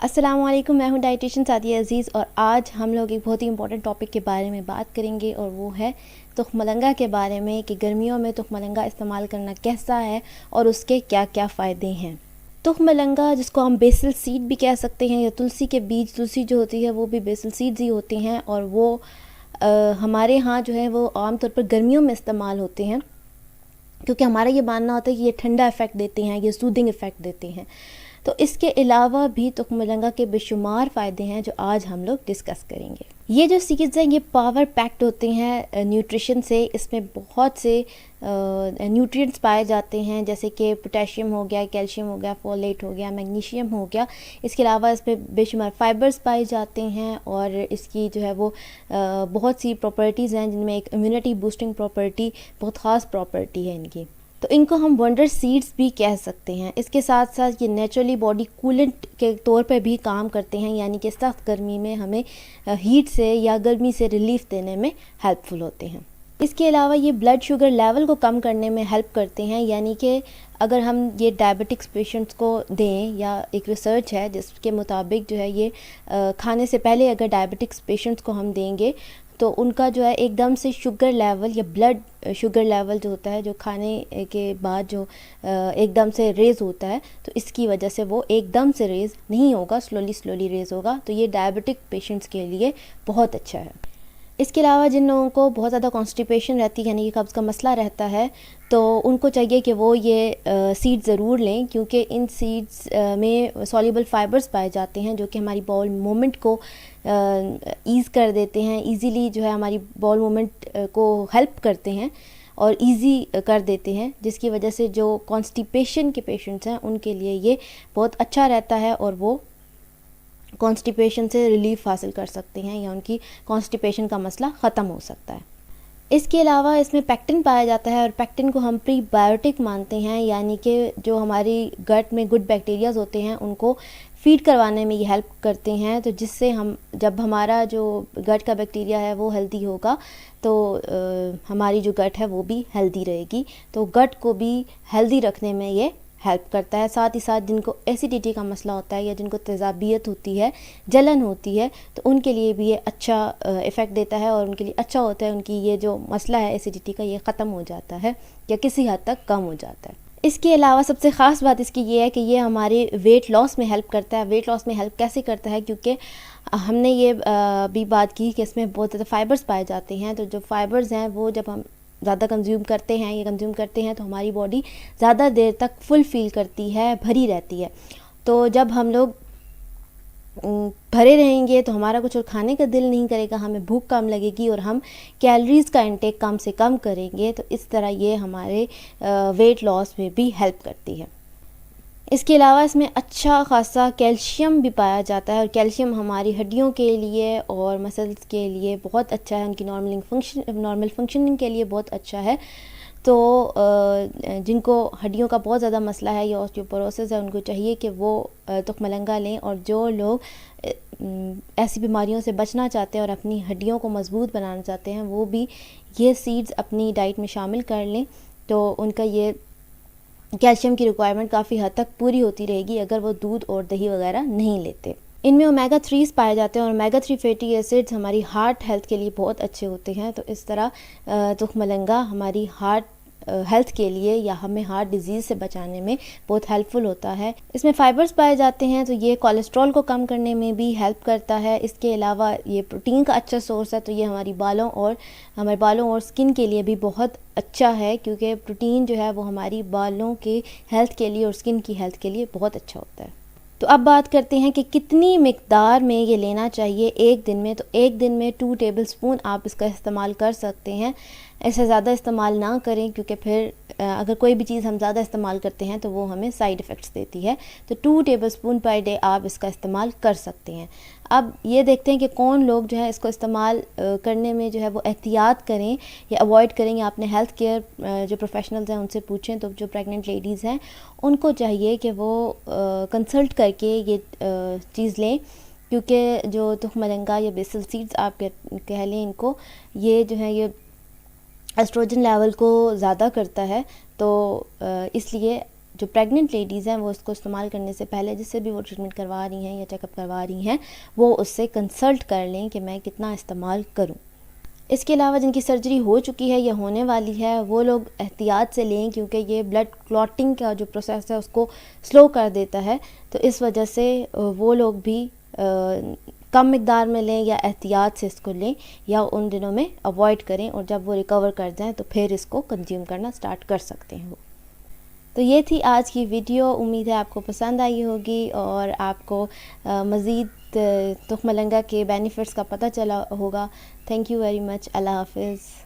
السلام علیکم، میں ہوں ڈائٹیشین سعدیہ عزیز اور آج ہم لوگ ایک بہت ہی امپورٹنٹ ٹاپک کے بارے میں بات کریں گے اور وہ ہے تخم مرنگا کے بارے میں کہ گرمیوں میں تخم مرنگا استعمال کرنا کیسا ہے اور اس کے کیا کیا فائدے ہیں۔ تخم مرنگا جس کو ہم بیسل سیڈ بھی کہہ سکتے ہیں یا تلسی کے بیج، تلسی جو ہوتی ہے وہ بھی بیسل سیڈز ہی ہوتی ہیں اور وہ ہمارے ہاں جو ہے وہ عام طور پر گرمیوں میں استعمال ہوتے ہیں کیونکہ ہمارا یہ ماننا ہوتا ہے کہ یہ ٹھنڈا ایفیکٹ دیتے ہیں، یہ سودنگ ایفیکٹ دیتے ہیں۔ تو اس کے علاوہ بھی تخم مرنگا کے بے شمار فائدے ہیں جو آج ہم لوگ ڈسکس کریں گے۔ یہ جو سیڈز ہیں یہ پاور پیکڈ ہوتے ہیں نیوٹریشن سے، اس میں بہت سے نیوٹرینٹس پائے جاتے ہیں جیسے کہ پوٹیشیم ہو گیا، کیلشیم ہو گیا، فولیٹ ہو گیا، میگنیشیم ہو گیا۔ اس کے علاوہ اس میں بے شمار فائبرز پائے جاتے ہیں اور اس کی جو ہے وہ بہت سی پراپرٹیز ہیں جن میں ایک امیونٹی بوسٹنگ پراپرٹی بہت خاص پراپرٹی ہے ان کی، تو ان کو ہم ونڈر سیڈز بھی کہہ سکتے ہیں۔ اس کے ساتھ ساتھ یہ نیچرلی باڈی کولنٹ کے طور پہ بھی کام کرتے ہیں، یعنی کہ سخت گرمی میں ہمیں ہیٹ سے یا گرمی سے ریلیف دینے میں ہیلپ فل ہوتے ہیں۔ اس کے علاوہ یہ بلڈ شوگر لیول کو کم کرنے میں ہیلپ کرتے ہیں، یعنی کہ اگر ہم یہ ڈائبٹکس پیشنٹس کو دیں، یا ایک ریسرچ ہے جس کے مطابق جو ہے یہ کھانے سے پہلے اگر ڈائبٹکس پیشنٹس کو ہم دیں گے تو ان کا جو ہے ایک دم سے شوگر لیول یا بلڈ شوگر لیول جو ہوتا ہے جو کھانے کے بعد جو ایک دم سے ریز ہوتا ہے، تو اس کی وجہ سے وہ ایک دم سے ریز نہیں ہوگا، سلولی ریز ہوگا، تو یہ ڈائبٹک پیشنٹس کے لیے بہت اچھا ہے۔ اس کے علاوہ جن لوگوں کو بہت زیادہ کانسٹیپیشن رہتی ہے، یعنی کہ قبض کا مسئلہ رہتا ہے، تو ان کو چاہیے کہ وہ یہ سیڈ ضرور لیں کیونکہ ان سیڈز میں سالیبل فائبرز پائے جاتے ہیں جو کہ ہماری باول مومنٹ کو ایز کر دیتے ہیں، ایزیلی جو ہے ہماری باول مومنٹ کو ہیلپ کرتے ہیں اور ایزی کر دیتے ہیں، جس کی وجہ سے جو کانسٹیپیشن کے پیشنٹس ہیں ان کے لیے یہ بہت اچھا رہتا ہے اور وہ کانسٹیپیشن سے ریلیف حاصل کر سکتے ہیں یا ان کی کانسٹیپیشن کا مسئلہ ختم ہو سکتا ہے۔ اس کے علاوہ اس میں پیکٹن پایا جاتا ہے اور پیکٹن کو ہم پری بایوٹک مانتے ہیں، یعنی کہ جو ہماری گٹ میں گڈ بیکٹیریاز ہوتے ہیں ان کو فیڈ کروانے میں یہ ہیلپ کرتے ہیں، تو جس سے جب ہمارا جو گٹ کا بیکٹیریا ہے وہ ہیلدی ہوگا تو ہماری جو گٹ ہے وہ بھی ہیلدی رہے گی، تو گٹ کو بھی ہیلدی رکھنے میں یہ ہیلپ کرتا ہے۔ ساتھ ہی ساتھ جن کو ایسیڈیٹی کا مسئلہ ہوتا ہے یا جن کو تیزابیت ہوتی ہے، جلن ہوتی ہے، تو ان کے لیے بھی یہ اچھا ایفیکٹ دیتا ہے اور ان کے لیے اچھا ہوتا ہے، ان کی یہ جو مسئلہ ہے ایسیڈیٹی کا یہ ختم ہو جاتا ہے یا کسی حد تک کم ہو جاتا ہے۔ اس کے علاوہ سب سے خاص بات اس کی یہ ہے کہ یہ ہمارے ویٹ لاس میں ہیلپ کرتا ہے۔ ویٹ لاس میں ہیلپ کیسے کرتا ہے؟ کیونکہ ہم نے یہ بھی بات کی کہ اس میں بہت زیادہ فائبرز پائے جاتے ہیں، تو جو فائبرز ہیں وہ جب ہم زیادہ کنزیوم کرتے ہیں تو ہماری باڈی زیادہ دیر تک فل فیل کرتی ہے، بھری رہتی ہے، تو جب ہم لوگ بھرے رہیں گے تو ہمارا کچھ اور کھانے کا دل نہیں کرے گا، ہمیں بھوک کم لگے گی اور ہم کیلریز کا انٹیک کم سے کم کریں گے، تو اس طرح یہ ہمارے ویٹ لاس میں بھی ہیلپ کرتی ہے۔ اس کے علاوہ اس میں اچھا خاصا کیلشیم بھی پایا جاتا ہے اور کیلشیم ہماری ہڈیوں کے لیے اور مسلز کے لیے بہت اچھا ہے، ان کی نارمل فنکشننگ کے لیے بہت اچھا ہے۔ تو جن کو ہڈیوں کا بہت زیادہ مسئلہ ہے یا آسٹیوپوروسس ہے ان کو چاہیے کہ وہ تخم مرنگا لیں، اور جو لوگ ایسی بیماریوں سے بچنا چاہتے ہیں اور اپنی ہڈیوں کو مضبوط بنانا چاہتے ہیں وہ بھی یہ سیڈز اپنی ڈائٹ میں شامل کر لیں، تو ان کا یہ کیلشیم کی ریکوائرمنٹ کافی حد تک پوری ہوتی رہے گی اگر وہ دودھ اور دہی وغیرہ نہیں لیتے۔ ان میں اومیگا 3 پائے جاتے ہیں اور اومیگا 3 فیٹی ایسڈز ہماری ہارٹ ہیلتھ کے لیے بہت اچھے ہوتے ہیں، تو اس طرح تخم مرنگا ہماری ہارٹ ہیلتھ کے لیے یا ہمیں ہارٹ ڈیزیز سے بچانے میں بہت ہیلپ فل ہوتا ہے۔ اس میں فائبرز پائے جاتے ہیں تو یہ کولیسٹرول کو کم کرنے میں بھی ہیلپ کرتا ہے۔ اس کے علاوہ یہ پروٹین کا اچھا سورس ہے، تو یہ ہمارے بالوں اور سکن کے لیے بھی بہت اچھا ہے، کیونکہ پروٹین جو ہے وہ ہماری بالوں کے ہیلتھ کے لیے اور سکن کی ہیلتھ کے لیے بہت اچھا ہوتا ہے۔ تو اب بات کرتے ہیں کہ کتنی مقدار میں یہ لینا چاہیے ایک دن میں، تو ایک دن میں 2 ٹیبل اسپون آپ اس کا استعمال کر سکتے ہیں، ایسے زیادہ استعمال نہ کریں کیونکہ پھر اگر کوئی بھی چیز ہم زیادہ استعمال کرتے ہیں تو وہ ہمیں سائیڈ ایفیکٹس دیتی ہے، تو 2 ٹیبل اسپون پر ڈے آپ اس کا استعمال کر سکتے ہیں۔ اب یہ دیکھتے ہیں کہ کون لوگ جو ہے اس کو استعمال کرنے میں جو ہے وہ احتیاط کریں یا اوائڈ کریں، یا اپنے ہیلتھ کیئر جو پروفیشنلز ہیں ان سے پوچھیں، تو جو پریگننٹ لیڈیز ہیں ان کو چاہیے کہ وہ کنسلٹ کر کے یہ چیز لیں، کیونکہ جو تخم مرنگا یا بیسل سیڈز آپ کہہ لیں ان کو، یہ جو ہے یہ ایسٹروجن لیول کو زیادہ کرتا ہے، تو اس لیے جو پریگننٹ لیڈیز ہیں وہ اس کو استعمال کرنے سے پہلے جس سے بھی وہ ٹریٹمنٹ کروا رہی ہیں یا چیک اپ کروا رہی ہیں وہ اس سے کنسلٹ کر لیں کہ میں کتنا استعمال کروں۔ اس کے علاوہ جن کی سرجری ہو چکی ہے یا ہونے والی ہے وہ لوگ احتیاط سے لیں، کیونکہ یہ بلڈ کلاٹنگ کا جو پروسیس ہے اس کو سلو کر دیتا ہے، تو اس وجہ سے وہ لوگ بھی کم مقدار میں لیں یا احتیاط سے اس کو لیں یا ان دنوں میں اوائڈ کریں، اور جب وہ ریکور کر جائیں تو پھر اس کو کنزیوم کرنا سٹارٹ کر سکتے ہیں وہ۔ تو یہ تھی آج کی ویڈیو، امید ہے آپ کو پسند آئی ہوگی اور آپ کو مزید تخم مرنگا کے بینیفٹس کا پتہ چلا ہوگا۔ تھینک یو ویری مچ، اللہ حافظ۔